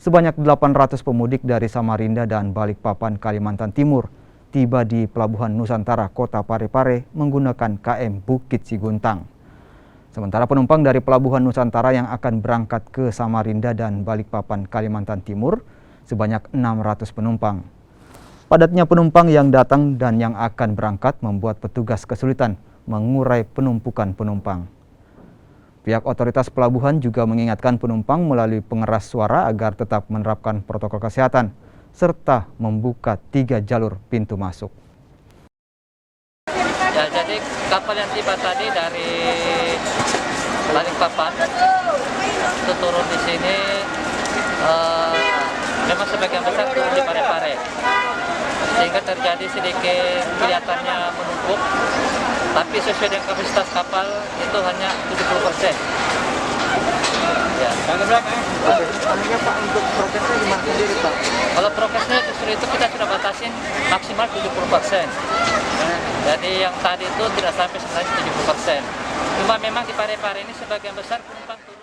Sebanyak 800 pemudik dari Samarinda dan Balikpapan, Kalimantan Timur tiba di Pelabuhan Nusantara Kota Parepare menggunakan KM Bukit Siguntang. Sementara penumpang dari Pelabuhan Nusantara yang akan berangkat ke Samarinda dan Balikpapan, Kalimantan Timur sebanyak 600 penumpang. Padatnya penumpang yang datang dan yang akan berangkat membuat petugas kesulitan mengurai penumpukan penumpang. Pihak otoritas pelabuhan juga mengingatkan penumpang melalui pengeras suara agar tetap menerapkan protokol kesehatan serta membuka 3 jalur pintu masuk. Ya, jadi kapal yang tiba tadi dari Balikpapan itu turun di sini, memang sebagian besar turun di Parepare, sehingga terjadi sedikit kelihatannya menumpuk, tapi sesuai dengan kapasitas kapal itu hanya 70%. Ya. Pak, untuk prokesnya gimana sendiri, Pak? Kalau prokesnya justru itu kita sudah batasin maksimal 70%. Jadi yang tadi itu tidak sampai sebenarnya 70%. Cuma memang di Parepare ini sebagian besar penumpang turun.